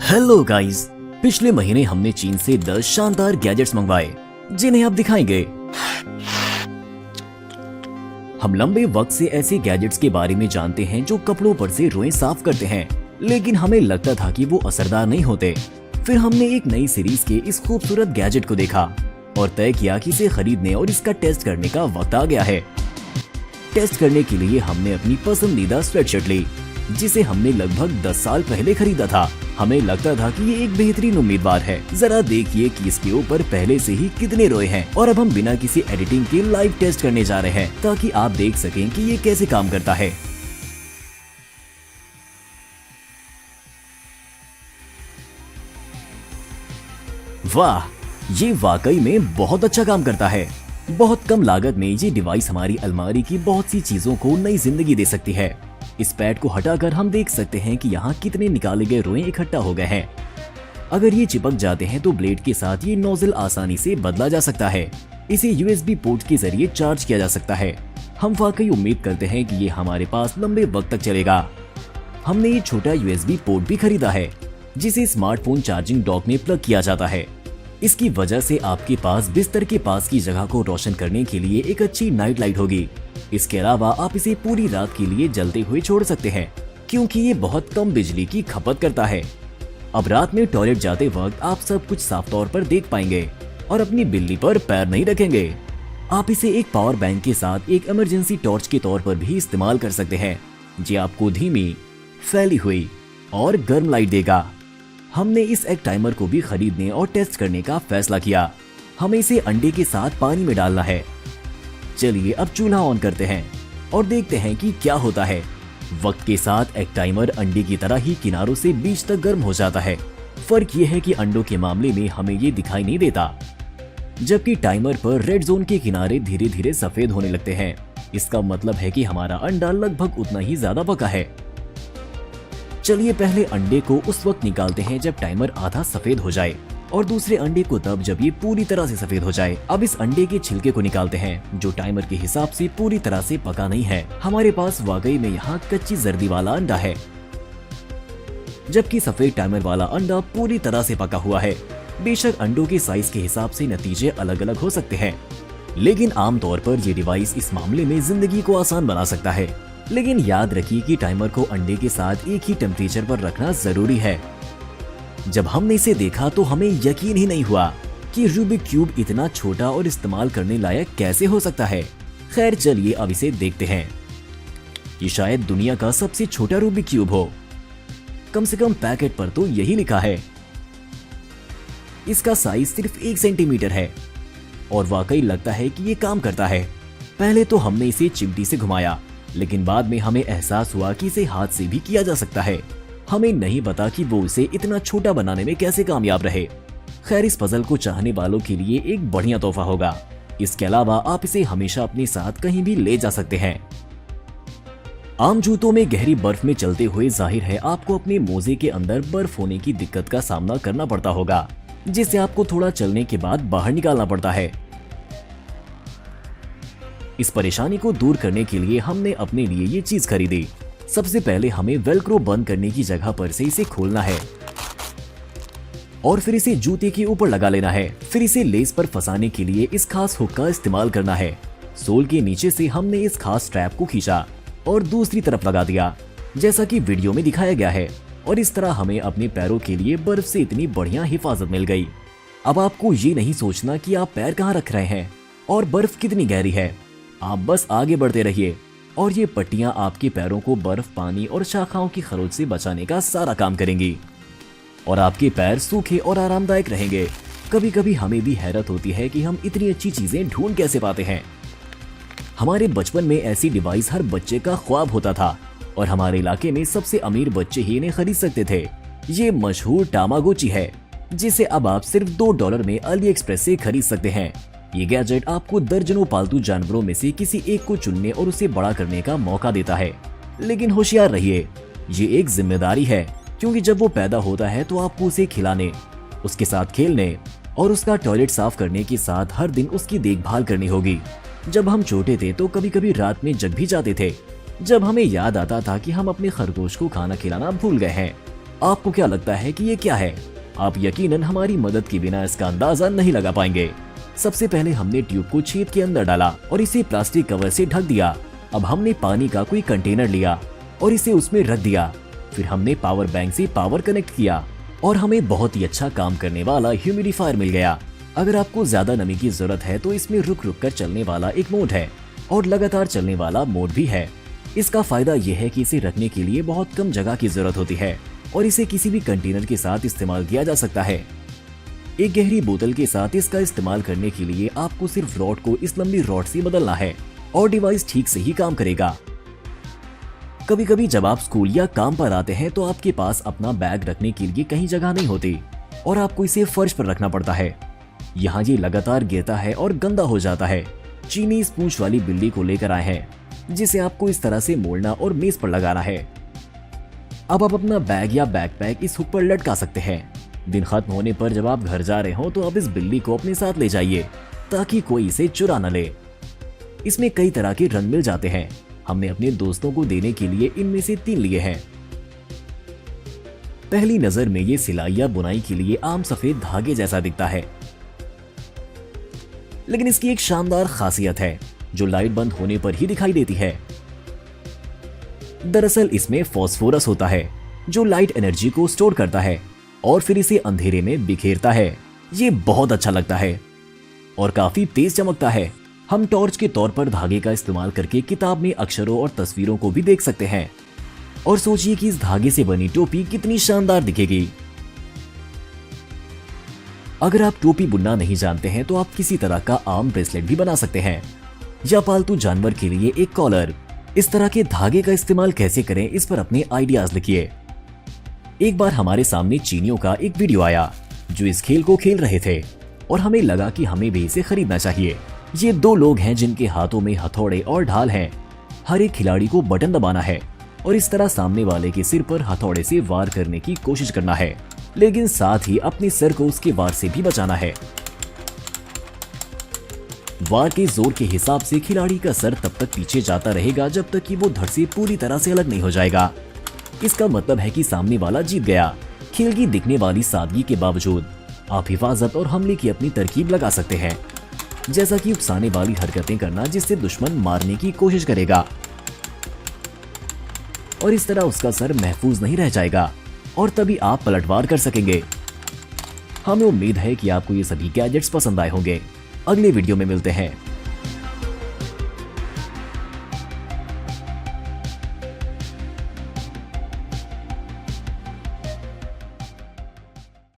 Hello guys, पिछले महीने हमने चीन से 10 शानदार गैजेट्स मंगवाए जिन्हें आप दिखाएंगे। हम लंबे वक्त से ऐसे गैजेट्स के बारे में जानते हैं जो कपड़ों पर से रोएं साफ करते हैं, लेकिन हमें लगता था कि वो असरदार नहीं होते। फिर हमने एक नई सीरीज के इस खूबसूरत गैजेट को देखा और तय किया कि इसे खरीदने और इसका टेस्ट करने का वक्त आ गया है। टेस्ट करने के लिए हमने अपनी पसंदीदा स्वेटशर्ट ली, जिसे हमने लगभग 10 साल पहले खरीदा था। हमें लगता था कि ये एक बेहतरीन उम्मीदवार है। जरा देखिए कि इसके ऊपर पहले से ही कितने रोए हैं। और अब हम बिना किसी एडिटिंग के लाइव टेस्ट करने जा रहे हैं ताकि आप देख सकें कि ये कैसे काम करता है। वाह, ये वाकई में बहुत अच्छा काम करता है। बहुत कम लागत में ये डिवाइस हमारी अलमारी की बहुत सी चीजों को नई जिंदगी दे सकती है। इस पैड को हटाकर हम देख सकते हैं कि यहाँ कितने निकाले गए रोएं इकट्ठा हो गए हैं। अगर ये चिपक जाते हैं तो ब्लेड के साथ ये नोजल आसानी से बदला जा सकता है। इसे USB पोर्ट के जरिए चार्ज किया जा सकता है। हम वाकई उम्मीद करते हैं कि ये हमारे पास लंबे वक्त तक चलेगा। हमने ये छोटा USB पोर्ट भी खरीदा है, जिसे स्मार्टफोन चार्जिंग डॉक में प्लग किया जाता है। इसकी वजह से आपके पास बिस्तर के पास की जगह को रोशन करने के लिए एक अच्छी नाइट लाइट होगी। इसके अलावा आप इसे पूरी रात के लिए जलते हुए छोड़ सकते हैं, क्योंकि ये बहुत कम बिजली की खपत करता है। अब रात में टॉयलेट जाते वक्त आप सब कुछ साफ तौर पर देख पाएंगे और अपनी बिल्ली पर पैर नहीं रखेंगे। आप इसे एक पावर बैंक के साथ एक इमरजेंसी टॉर्च के तौर पर भी इस्तेमाल कर सकते हैं, जो आपको धीमी, फैली हुई और गर्म लाइट देगा। हमने इस एग टाइमर को भी खरीदने और टेस्ट करने का फैसला किया। हमें इसे अंडे के साथ पानी में डालना है। चलिए अब चूल्हा ऑन करते हैं और देखते हैं कि क्या होता है। वक्त के साथ एग टाइमर अंडे की तरह ही किनारों से बीच तक गर्म हो जाता है। फर्क ये है कि अंडों के मामले में हमें ये दिखाई नहीं देता, जबकि टाइमर पर रेड जोन के किनारे धीरे धीरे सफेद होने लगते हैं। इसका मतलब है कि हमारा अंडा लगभग उतना ही ज्यादा पका है। चलिए पहले अंडे को उस वक्त निकालते हैं जब टाइमर आधा सफेद हो जाए और दूसरे अंडे को तब जब ये पूरी तरह से सफेद हो जाए। अब इस अंडे के छिलके को निकालते हैं, जो टाइमर के हिसाब से पूरी तरह से पका नहीं है। हमारे पास वाकई में यहाँ कच्ची जर्दी वाला अंडा है, जबकि सफेद टाइमर वाला अंडा पूरी तरह से पका हुआ है। बेशक अंडों के साइज के हिसाब से नतीजे अलग अलग हो सकते हैं, लेकिन आमतौर पर ये डिवाइस इस मामले में जिंदगी को आसान बना सकता है। लेकिन याद रखिए कि टाइमर को अंडे के साथ एक ही टेम्परेचर पर रखना जरूरी है। जब हमने इसे देखा तो हमें यकीन ही नहीं हुआ कि रूबिक क्यूब इतना छोटा और इस्तेमाल करने लायक कैसे हो सकता है। खैर चलिए अब इसे देखते हैं। ये शायद दुनिया का सबसे छोटा रूबिक क्यूब हो, कम से कम पैकेट पर तो यही लिखा है। इसका साइज सिर्फ 1 सेंटीमीटर है और वाकई लगता है कि ये काम करता है। पहले तो हमने इसे चिमटी से घुमाया, लेकिन बाद में हमें एहसास हुआ कि इसे हाथ से भी किया जा सकता है। हमें नहीं पता कि वो इसे इतना छोटा बनाने में कैसे कामयाब रहे। खैर इस पजल को चाहने वालों के लिए एक बढ़िया तोहफा होगा। इसके अलावा आप इसे हमेशा अपने साथ कहीं भी ले जा सकते हैं। आम जूतों में गहरी बर्फ में चलते हुए जाहिर है आपको अपने मोजे के अंदर बर्फ होने की दिक्कत का सामना करना पड़ता होगा, जिसे आपको थोड़ा चलने के बाद बाहर निकालना पड़ता है। इस परेशानी को दूर करने के लिए हमने अपने लिए ये चीज खरीदी। सबसे पहले हमें वेलक्रो बंद करने की जगह पर से इसे खोलना है और फिर इसे जूते के ऊपर लगा लेना है। फिर इसे लेस पर फंसाने के लिए इस खास हुक का इस्तेमाल करना है। सोल के नीचे से हमने इस खास स्ट्रैप को खींचा और दूसरी तरफ लगा दिया, जैसा कि वीडियो में दिखाया गया है। और इस तरह हमें अपने पैरों के लिए बर्फ से इतनी बढ़िया हिफाजत मिल गई। अब आपको ये नहीं सोचना कि आप पैर कहाँ रख रहे हैं और बर्फ कितनी गहरी है। आप बस आगे बढ़ते रहिए और ये पट्टियां आपके पैरों को बर्फ, पानी और शाखाओं की खरोच से बचाने का सारा काम करेंगी और आपके पैर सूखे और आरामदायक रहेंगे। कभी कभी हमें भी हैरत होती है कि हम इतनी अच्छी चीजें ढूंढ कैसे पाते हैं। हमारे बचपन में ऐसी डिवाइस हर बच्चे का ख्वाब होता था और हमारे इलाके में सबसे अमीर बच्चे ही इन्हें खरीद सकते थे। ये मशहूर टामागोची है, जिसे अब आप सिर्फ $2 में अली एक्सप्रेस से खरीद सकते हैं। ये गैजेट आपको दर्जनों पालतू जानवरों में से किसी एक को चुनने और उसे बड़ा करने का मौका देता है। लेकिन होशियार रहिए, ये एक जिम्मेदारी है, क्योंकि जब वो पैदा होता है तो आपको उसे खिलाने, उसके साथ खेलने और उसका टॉयलेट साफ करने के साथ हर दिन उसकी देखभाल करनी होगी। जब हम छोटे थे तो कभी कभी रात में जग भी जाते थे, जब हमें याद आता था कि हम अपने खरगोश को खाना खिलाना भूल गए हैं। आपको क्या लगता है कि ये क्या है? आप यकीनन हमारी मदद के बिना इसका अंदाजा नहीं लगा पाएंगे। सबसे पहले हमने ट्यूब को छेद के अंदर डाला और इसे प्लास्टिक कवर से ढक दिया। अब हमने पानी का कोई कंटेनर लिया और इसे उसमें रख दिया। फिर हमने पावर बैंक से पावर कनेक्ट किया और हमें बहुत ही अच्छा काम करने वाला ह्यूमिडिफायर मिल गया। अगर आपको ज्यादा नमी की जरूरत है तो इसमें रुक रुक कर चलने वाला एक मोड है और लगातार चलने वाला मोड भी है। इसका फायदा यह है कि इसे रखने के लिए बहुत कम जगह की जरूरत होती है और इसे किसी भी कंटेनर के साथ इस्तेमाल किया जा सकता है। एक गहरी बोतल के साथ इसका इस्तेमाल करने के लिए आपको सिर्फ रॉड को इस लंबी रॉड से बदलना है और डिवाइस ठीक से ही काम करेगा। कभी कभी जब आप स्कूल या काम पर आते हैं तो आपके पास अपना बैग रखने के लिए कहीं जगह नहीं होती और आपको इसे फर्श पर रखना पड़ता है। यहाँ ये लगातार गिरता है और गंदा हो जाता है। चीनी इस पूंछ वाली बिल्ली को लेकर आए हैं जिसे आपको इस तरह से मोड़ना और मेज पर लगाना है। अब आप अपना बैग या बैकपैक इस हुक पर लटका सकते हैं। दिन खत्म होने पर जब आप घर जा रहे हो तो आप इस बिल्ली को अपने साथ ले जाइए ताकि कोई इसे चुरा न ले। इसमें कई तरह के रंग मिल जाते हैं। हमने अपने दोस्तों को देने के लिए इनमें से 3 लिए हैं। पहली नजर में ये सिलाई या बुनाई के लिए आम सफेद धागे जैसा दिखता है, लेकिन इसकी एक शानदार खासियत है जो लाइट बंद होने पर ही दिखाई देती है। दरअसल इसमें फास्फोरस होता है जो लाइट एनर्जी को स्टोर करता है और फिर इसे अंधेरे में बिखेरता है। ये बहुत अच्छा लगता है और काफी तेज चमकता है। हम टॉर्च के तौर पर धागे का इस्तेमाल करके किताब में अक्षरों और तस्वीरों को भी देख सकते हैं। और सोचिए कि इस धागे से बनी टोपी कितनी शानदार दिखेगी। अगर आप टोपी बुनना नहीं जानते हैं तो आप किसी तरह का आर्म ब्रेसलेट भी बना सकते हैं या पालतू जानवर के लिए एक कॉलर। इस तरह के धागे का इस्तेमाल कैसे करें, इस पर अपने आइडियाज लिखिए। एक बार हमारे सामने चीनियों का एक वीडियो आया जो इस खेल को खेल रहे थे और हमें लगा कि हमें भी इसे खरीदना चाहिए। ये 2 लोग हैं जिनके हाथों में हथौड़े और ढाल हैं। हर एक खिलाड़ी को बटन दबाना है और इस तरह सामने वाले के सिर पर हथौड़े से वार करने की कोशिश करना है, लेकिन साथ ही अपने सर को उसके वार से भी बचाना है। वार के जोर के हिसाब से खिलाड़ी का सर तब तक पीछे जाता रहेगा जब तक कि वो धड़ से पूरी तरह से अलग नहीं हो जाएगा। इसका मतलब है कि सामने वाला जीत गया। खेल की दिखने वाली सादगी के बावजूद आप हिफाजत और हमले की अपनी तरकीब लगा सकते हैं, जैसा कि उकसाने वाली हरकतें करना जिससे दुश्मन मारने की कोशिश करेगा और इस तरह उसका सर महफूज नहीं रह जाएगा और तभी आप पलटवार कर सकेंगे। हमें उम्मीद है कि आपको ये सभी गैजेट्स पसंद आए होंगे। अगले वीडियो में मिलते हैं।